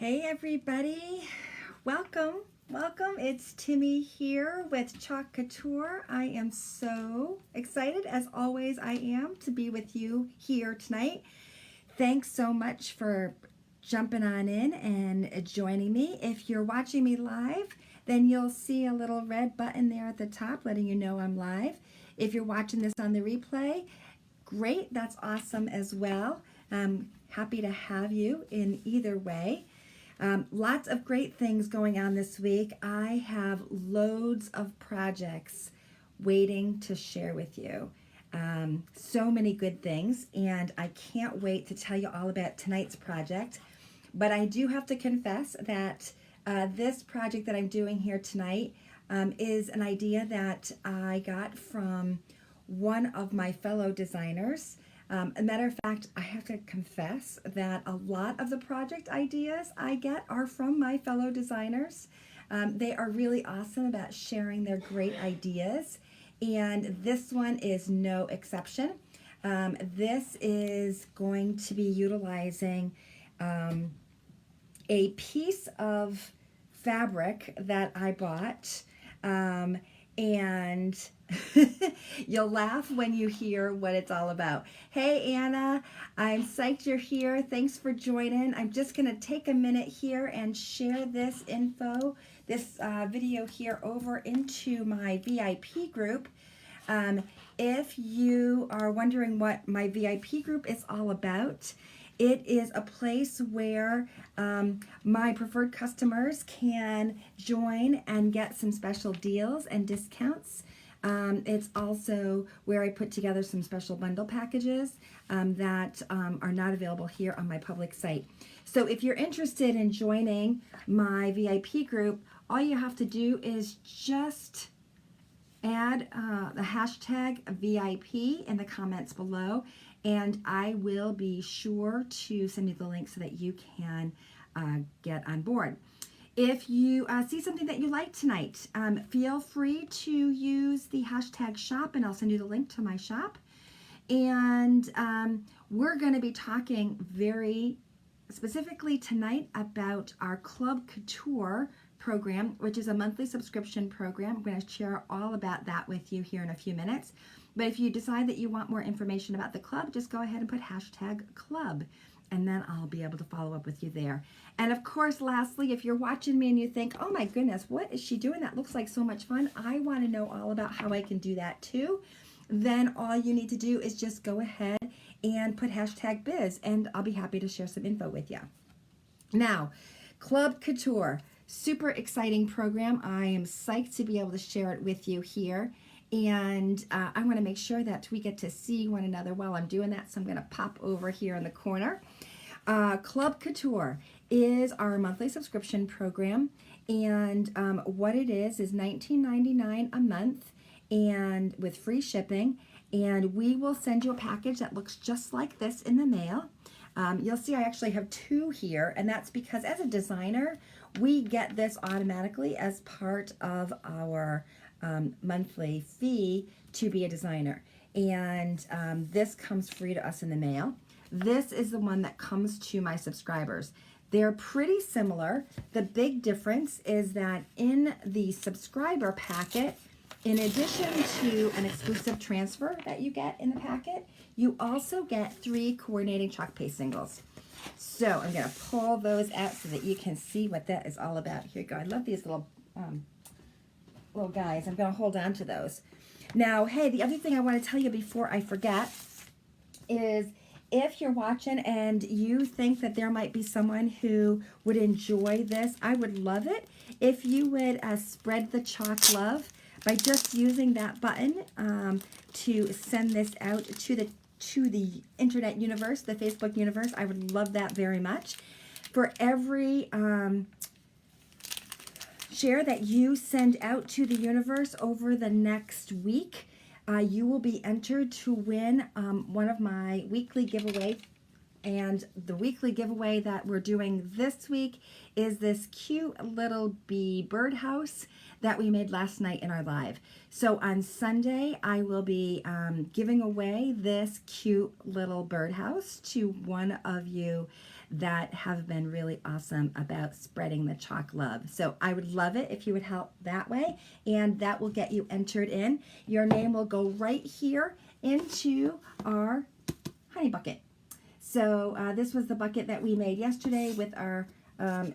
Hey everybody, welcome. It's Timmy here with Chalk Couture. I am so excited, as always I am, to be with you here tonight. Thanks so much for jumping on in and joining me. If you're watching me live, then you'll see a little red button there at the top letting you know I'm live. If you're watching this on the replay, great, that's awesome as well. I'm happy to have you in either way. Lots of great things going on this week. I have loads of projects waiting to share with you. So many good things, and I can't wait to tell you all about tonight's project. But I do have to confess that this project that I'm doing here tonight is an idea that I got from one of my fellow designers. A matter of fact, I have to confess that a lot of the project ideas I get are from my fellow designers. They are really awesome about sharing their great ideas, and this one is no exception. This is going to be utilizing a piece of fabric that I bought, and you'll laugh when you hear what it's all about. Hey Anna, I'm psyched you're here. Thanks for joining. I'm just going to take a minute here and share this info, this video here over into my VIP group. If you are wondering what my VIP group is all about, it is a place where my preferred customers can join and get some special deals and discounts. It's also where I put together some special bundle packages that are not available here on my public site. So if you're interested in joining my VIP group, all you have to do is just add the hashtag VIP in the comments below, and I will be sure to send you the link so that you can get on board. If you see something that you like tonight, feel free to use the hashtag shop, and I'll send you the link to my shop. And we're going to be talking very specifically tonight about our Club Couture program, which is a monthly subscription program. I'm going to share all about that with you here in a few minutes. But if you decide that you want more information about the club, just go ahead and put hashtag club, and then I'll be able to follow up with you there. And of course, lastly, if you're watching me and you think, oh my goodness, what is she doing? That looks like so much fun. I want to know all about how I can do that too. Then all you need to do is just go ahead and put hashtag biz, and I'll be happy to share some info with you. Now, Club Couture, super exciting program. I am psyched to be able to share it with you here. And I want to make sure that we get to see one another while I'm doing that. So I'm going to pop over here in the corner. Club Couture is our monthly subscription program. And what it is $19.99 a month, and with free shipping. And we will send you a package that looks just like this in the mail. You'll see I actually have two here, and that's because as a designer, we get this automatically as part of our monthly fee to be a designer. And this comes free to us in the mail. This is the one that comes to my subscribers. They're pretty similar. The big difference is that in the subscriber packet, in addition to an exclusive transfer that you get in the packet, you also get 3 coordinating chalk paste singles. So I'm going to pull those out so that you can see what that is all about. Here you go. I love these little guys. I'm going to hold on to those. Now, hey, the other thing I want to tell you before I forget is if you're watching and you think that there might be someone who would enjoy this, I would love it if you would spread the chalk love by just using that button to send this out to the internet universe, the Facebook universe. I would love that very much. For every share that you send out to the universe over the next week, you will be entered to win one of my weekly giveaway And the weekly giveaway that we're doing this week is this cute little bee birdhouse that we made last night in our live. So on Sunday, I will be giving away this cute little birdhouse to one of you that have been really awesome about spreading the chalk love. So I would love it if you would help that way, and that will get you entered in. Your name will go right here into our honey bucket. So this was the bucket that we made yesterday with our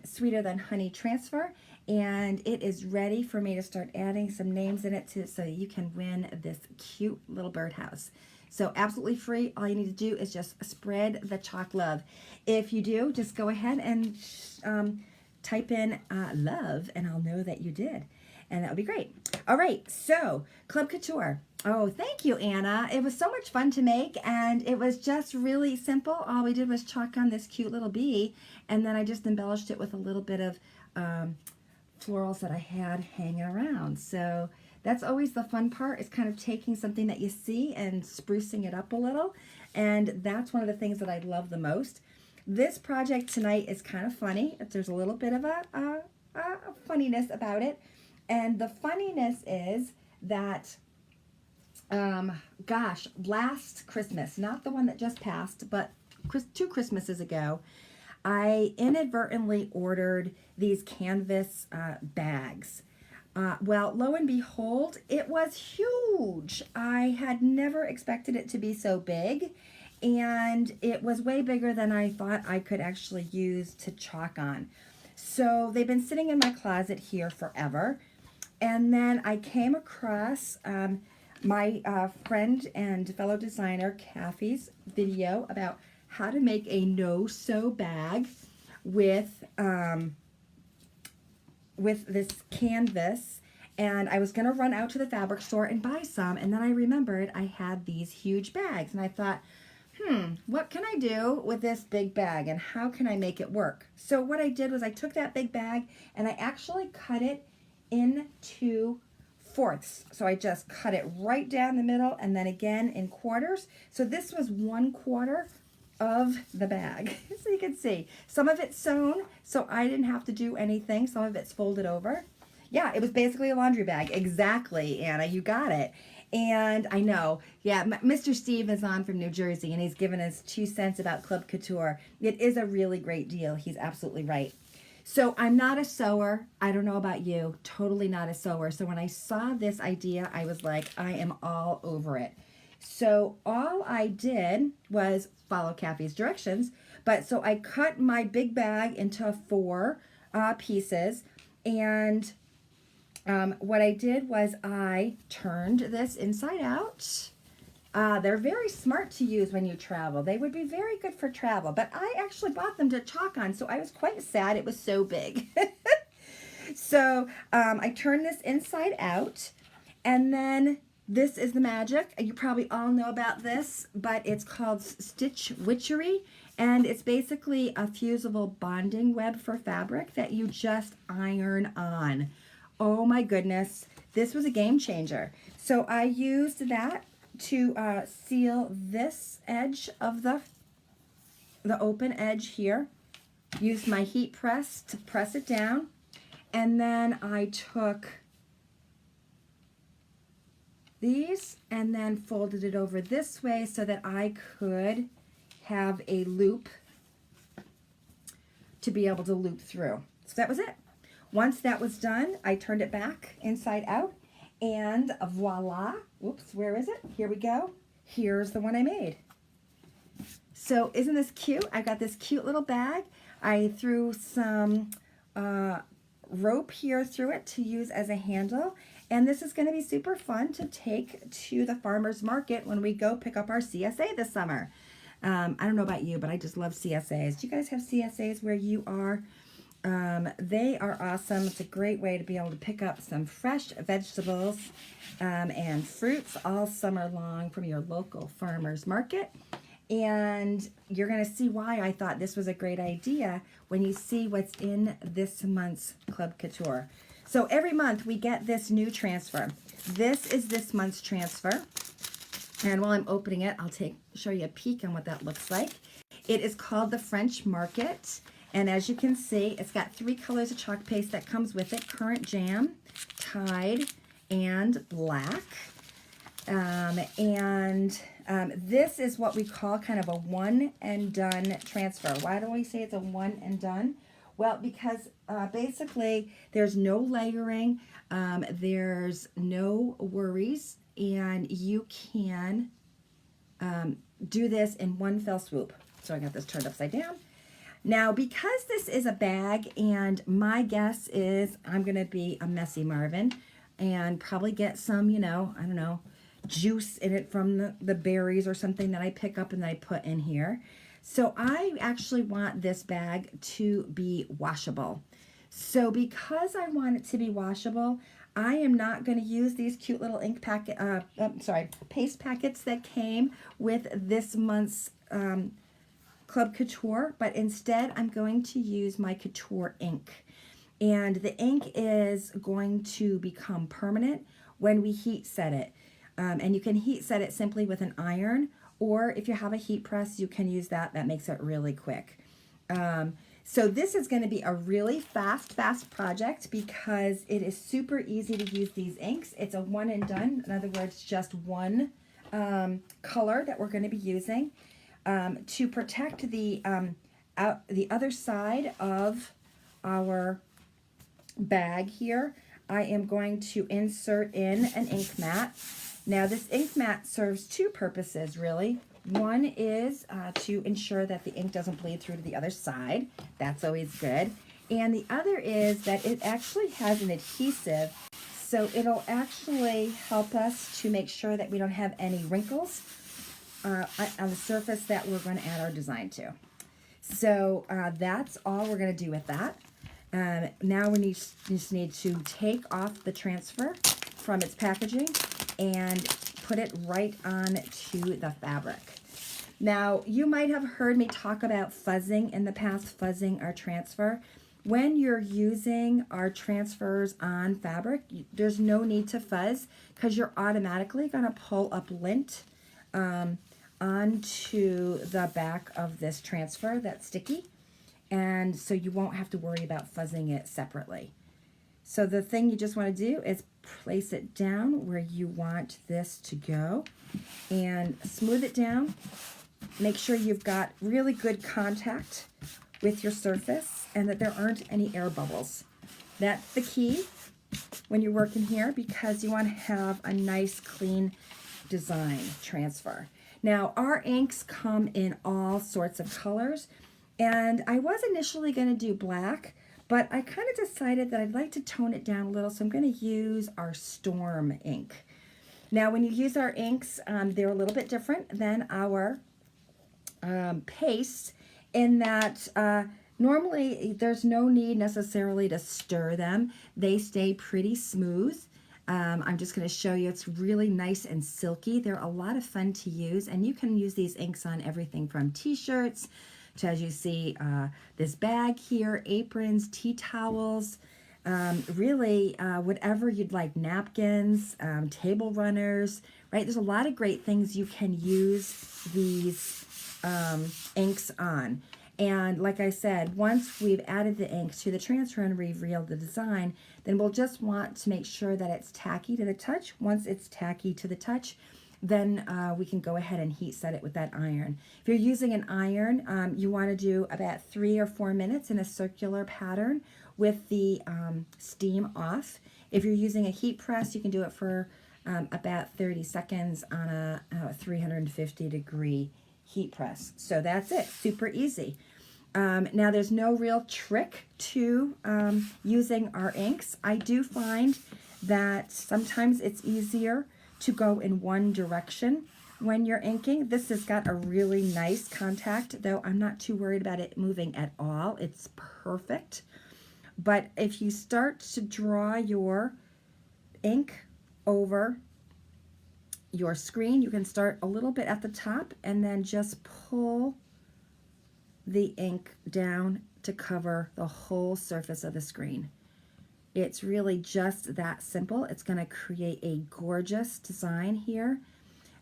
Sweeter Than Honey transfer, and it is ready for me to start adding some names in it so you can win this cute little birdhouse. So absolutely free. All you need to do is just spread the chalk love. If you do, just go ahead and type in love, and I'll know that you did. And that would be great. All right, so Club Couture. Oh, thank you, Anna. It was so much fun to make, and it was just really simple. All we did was chalk on this cute little bee, and then I just embellished it with a little bit of florals that I had hanging around. So that's always the fun part, is kind of taking something that you see and sprucing it up a little, and that's one of the things that I love the most. This project tonight is kind of funny. There's a little bit of a funniness about it. And the funniness is that, gosh, last Christmas, not the one that just passed, but 2 Christmases ago, I inadvertently ordered these canvas bags. Well, lo and behold, it was huge. I had never expected it to be so big, and it was way bigger than I thought I could actually use to chalk on. So they've been sitting in my closet here forever. And then I came across my friend and fellow designer Kathy's video about how to make a no-sew bag with this canvas. And I was going to run out to the fabric store and buy some. And then I remembered I had these huge bags. And I thought, what can I do with this big bag? And how can I make it work? So what I did was I took that big bag and I actually cut it into fourths. So I just cut it right down the middle and then again in quarters. So this was 1/4 of the bag. So you can see some of it's sewn, so I didn't have to do anything. Some of it's folded over. Yeah, it was basically a laundry bag. Exactly, Anna, you got it. And I know, yeah, Mr. Steve is on from New Jersey, and he's given us 2 cents about Club Couture. It is a really great deal. He's absolutely right. So I'm not a sewer. I don't know about you. Totally not a sewer. So when I saw this idea, I was like, I am all over it. So all I did was follow Kathy's directions. But so I cut my big bag into 4 pieces. And what I did was I turned this inside out. They're very smart to use when you travel. They would be very good for travel, but I actually bought them to chalk on, so I was quite sad it was so big. So I turned this inside out, and then this is the magic. You probably all know about this, but it's called Stitch Witchery, and it's basically a fusible bonding web for fabric that you just iron on. Oh my goodness, this was a game changer. So I used that to seal this edge of the open edge here. Used my heat press to press it down, and then I took these and then folded it over this way so that I could have a loop to be able to loop through. So that was it. Once that was done, I turned it back inside out, and voila. Whoops, where is it? Here we go. Here's the one I made. So isn't this cute? I got this cute little bag. I threw some rope here through it to use as a handle. And this is going to be super fun to take to the farmer's market when we go pick up our CSA this summer. I don't know about you, but I just love CSAs. Do you guys have CSAs where you are? They are awesome. It's a great way to be able to pick up some fresh vegetables and fruits all summer long from your local farmer's market. And you're going to see why I thought this was a great idea when you see what's in this month's Club Couture. So every month we get this new transfer. This is this month's transfer. And while I'm opening it, I'll show you a peek on what that looks like. It is called the French Market. And as you can see, it's got 3 colors of chalk paste that comes with it: Currant Jam, Tide, and Black. This is what we call kind of a one and done transfer. Why do we say it's a one and done? Well, because basically there's no layering, there's no worries, and you can do this in one fell swoop. So I got this turned upside down. Now, because this is a bag, and my guess is I'm going to be a messy Marvin and probably get some, you know, I don't know, juice in it from the berries or something that I pick up and that I put in here. So I actually want this bag to be washable. So because I want it to be washable, I am not going to use these cute little ink packet, paste packets that came with this month's Club Couture, but instead I'm going to use my Couture ink. And the ink is going to become permanent when we heat set it. And you can heat set it simply with an iron, or if you have a heat press, you can use that. That makes it really quick. So this is going to be a really fast project because it is super easy to use these inks. It's a one and done. In other words, just one color that we're going to be using. To protect the other side of our bag here, I am going to insert in an ink mat. Now this ink mat serves 2 purposes really. One is to ensure that the ink doesn't bleed through to the other side. That's always good. And the other is that it actually has an adhesive, so it'll actually help us to make sure that we don't have any wrinkles on the surface that we're going to add our design to. So that's all we're going to do with that. Now we just need to take off the transfer from its packaging and put it right on to the fabric. Now you might have heard me talk about fuzzing in the past, fuzzing our transfer. When you're using our transfers on fabric, there's no need to fuzz because you're automatically going to pull up lint onto the back of this transfer that's sticky, and so you won't have to worry about fuzzing it separately. So the thing you just want to do is place it down where you want this to go and smooth it down. Make sure you've got really good contact with your surface and that there aren't any air bubbles. That's the key when you're working here, because you want to have a nice clean design transfer. Now our inks come in all sorts of colors, and I was initially going to do black, but I kind of decided that I'd like to tone it down a little, so I'm going to use our Storm ink. Now when you use our inks, they're a little bit different than our pastes in that normally there's no need necessarily to stir them. They stay pretty smooth. I'm just going to show you, it's really nice and silky. They're a lot of fun to use, and you can use these inks on everything from t-shirts to, as you see, this bag here, aprons, tea towels, really whatever you'd like, napkins, table runners, right? There's a lot of great things you can use these inks on. And like I said, once we've added the ink to the transfer and revealed the design, then we'll just want to make sure that it's tacky to the touch. Once it's tacky to the touch, then we can go ahead and heat set it with that iron. If you're using an iron, you want to do about 3 or 4 minutes in a circular pattern with the steam off. If you're using a heat press, you can do it for about 30 seconds on a 350-degree heat press. So that's it, super easy. Now there's no real trick to using our inks. I do find that sometimes it's easier to go in one direction when you're inking. This has got a really nice contact, though I'm not too worried about it moving at all. It's perfect. But if you start to draw your ink over your screen, you can start a little bit at the top and then just pull the ink down to cover the whole surface of the screen. It's really just that simple. It's going to create a gorgeous design here.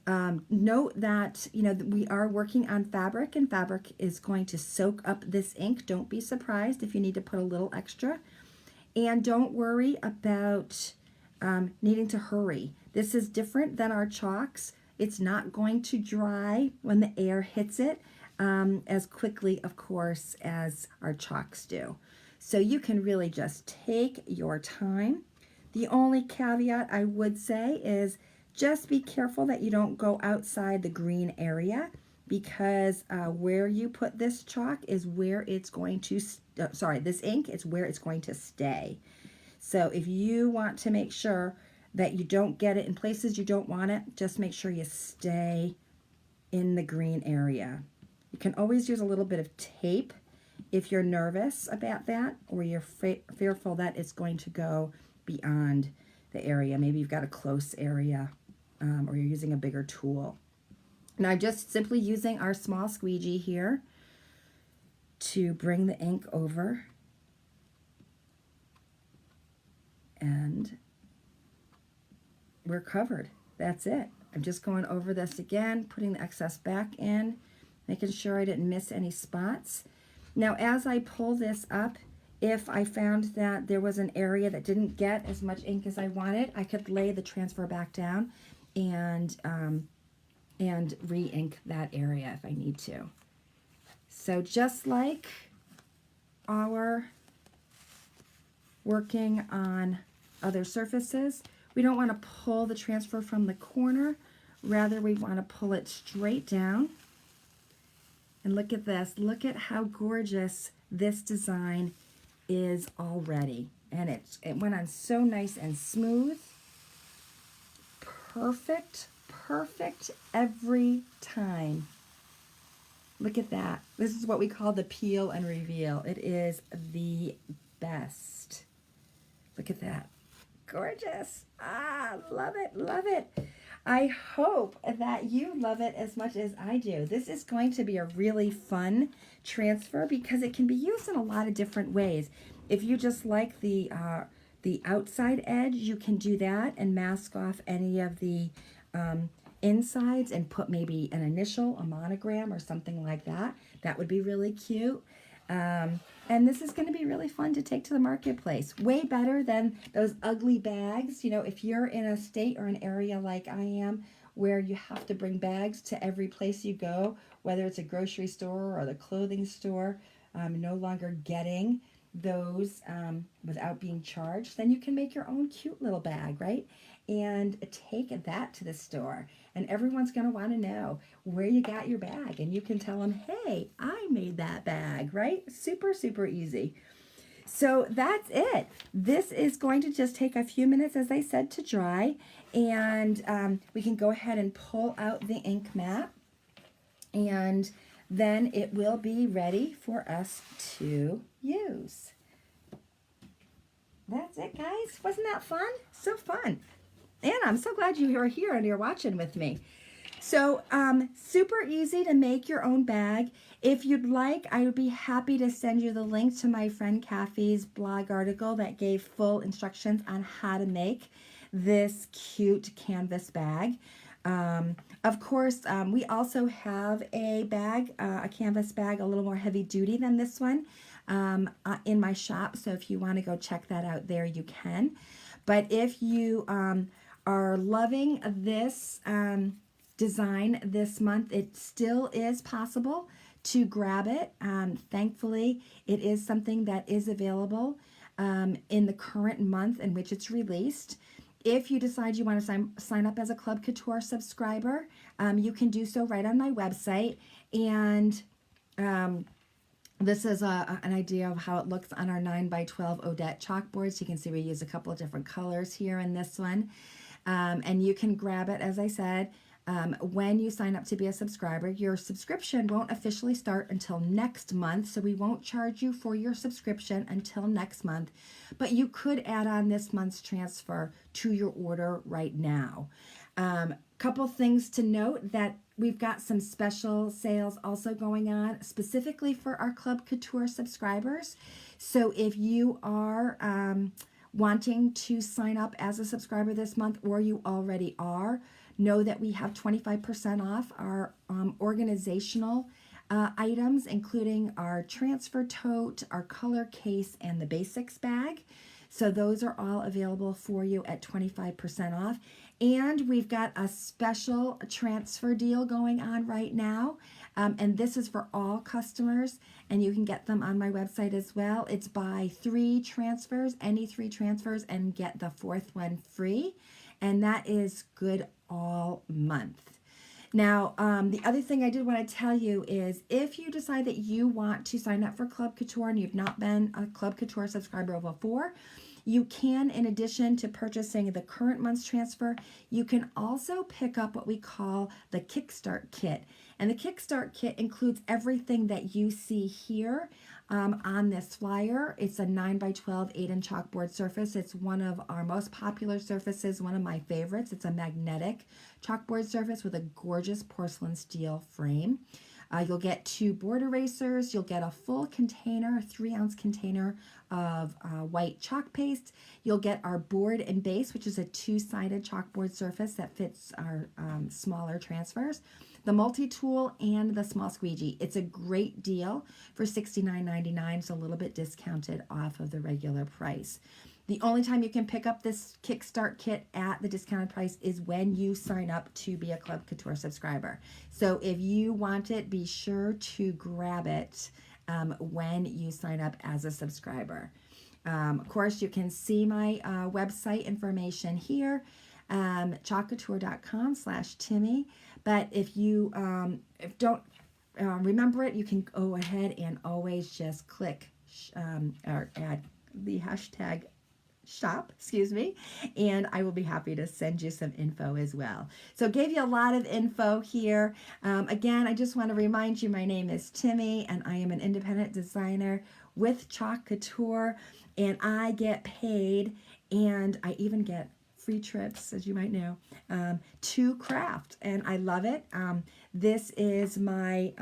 Note that, we are working on fabric, and fabric is going to soak up this ink. Don't be surprised if you need to put a little extra. And don't worry about needing to hurry. This is different than our chalks. It's not going to dry when the air hits it as quickly, of course, as our chalks do. So you can really just take your time. The only caveat I would say is just be careful that you don't go outside the green area, because where you put this chalk is where it's going to, this ink is where it's going to stay. So if you want to make sure that you don't get it in places you don't want it, just make sure you stay in the green area. You can always use a little bit of tape if you're nervous about that, or you're fearful that it's going to go beyond the area. Maybe you've got a close area, or you're using a bigger tool. Now I'm just simply using our small squeegee here to bring the ink over, and we're covered. That's it. I'm just going over this again, putting the excess back in, making sure I didn't miss any spots. Now as I pull this up, if I found that there was an area that didn't get as much ink as I wanted, I could lay the transfer back down and re-ink that area if I need to. So just like our working on other surfaces, we don't want to pull the transfer from the corner. Rather, we want to pull it straight down. And look at this. Look at how gorgeous this design is already. And it went on so nice and smooth. Perfect, perfect every time. Look at that. This is what we call the peel and reveal. It is the best. Look at that. Gorgeous. Ah, love it, love it. I hope that you love it as much as I do. This is going to be a really fun transfer because it can be used in a lot of different ways. If you just like the outside edge, you can do that and mask off any of the insides and put maybe an initial, a monogram or something like that. That would be really cute. And this is going to be really fun to take to the marketplace. Way better than those ugly bags. You know, if you're in a state or an area like I am, where you have to bring bags to every place you go, whether it's a grocery store or the clothing store, no longer getting those without being charged, then you can make your own cute little bag, right? And take that to the store. And everyone's going to want to know where you got your bag. And you can tell them, hey, I made that bag, right? Super, super easy. So that's it. This is going to just take a few minutes, as I said, to dry. And we can go ahead and pull out the ink mat. And then it will be ready for us to use. That's it, guys. Wasn't that fun? So fun. And I'm so glad you are here and you're watching with me. So super easy to make your own bag. If you'd like, I would be happy to send you the link to my friend Kathy's blog article that gave full instructions on how to make this cute canvas bag. Of course, we also have a bag, a canvas bag, a little more heavy duty than this one in my shop. So if you want to go check that out there, you can. But if you are loving this design this month, it still is possible to grab it. Thankfully, it is something that is available in the current month in which it's released. If you decide you want to sign up as a Club Couture subscriber, you can do so right on my website. And this is an idea of how it looks on our 9x12 Odette chalkboards. You can see we use a couple of different colors here in this one. And you can grab it, as I said, when you sign up to be a subscriber. Your subscription won't officially start until next month, so we won't charge you for your subscription until next month. But you could add on this month's transfer to your order right now. Couple things to note, that we've got some special sales also going on specifically for our Club Couture subscribers. So if you are wanting to sign up as a subscriber this month, or you already are, know that we have 25% off our organizational items, including our transfer tote, our color case, and the basics bag. So those are all available for you at 25% off. And we've got a special transfer deal going on right now. And this is for all customers, and you can get them on my website as well. It's buy 3 transfers, any 3 transfers, and get the 4th one free. And that is good all month. Now, the other thing I did want to tell you is if you decide that you want to sign up for Club Couture and you've not been a Club Couture subscriber before, you can, in addition to purchasing the current month's transfer, you can also pick up what we call the Kickstart Kit. And the Kickstart Kit includes everything that you see here on this flyer. It's a 9x12 8-inch chalkboard surface. It's one of our most popular surfaces, one of my favorites. It's a magnetic chalkboard surface with a gorgeous porcelain steel frame. You'll get 2 board erasers. You'll get a full container, a 3-ounce container of white chalk paste. You'll get our board and base, which is a 2-sided chalkboard surface that fits our smaller transfers, the multi-tool, and the small squeegee. It's a great deal for $69.99. It's a little bit discounted off of the regular price. The only time you can pick up this Kickstart Kit at the discounted price is when you sign up to be a Club Couture subscriber. So if you want it, be sure to grab it when you sign up as a subscriber. Of course, you can see my website information here, chalkcouture.com/Timmy. But if you don't remember it, you can go ahead and always just click or add the hashtag shop, and I will be happy to send you some info as well. So gave you a lot of info here. Again, I just want to remind you, my name is Timmy, and I am an independent designer with Chalk Couture, and I get paid, and I even get free trips, as you might know, to craft, and I love it. This is my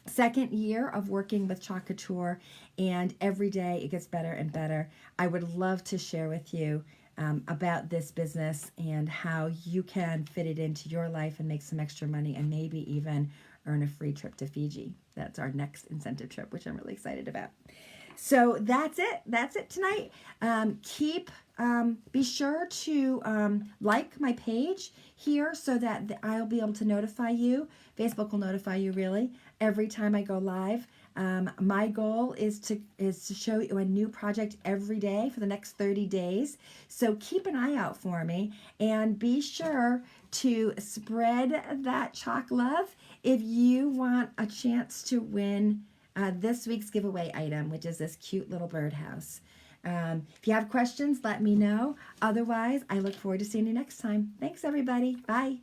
second year of working with Chalk Couture, and every day it gets better and better. I would love to share with you about this business and how you can fit it into your life and make some extra money and maybe even earn a free trip to Fiji. That's our next incentive trip, which I'm really excited about. So that's it. That's it tonight. Be sure to like my page here so that I'll be able to notify you. Facebook will notify you really every time I go live. My goal is to show you a new project every day for the next 30 days. So keep an eye out for me, and be sure to spread that chalk love if you want a chance to win this week's giveaway item, which is this cute little birdhouse. If you have questions, let me know. Otherwise, I look forward to seeing you next time. Thanks, everybody. Bye.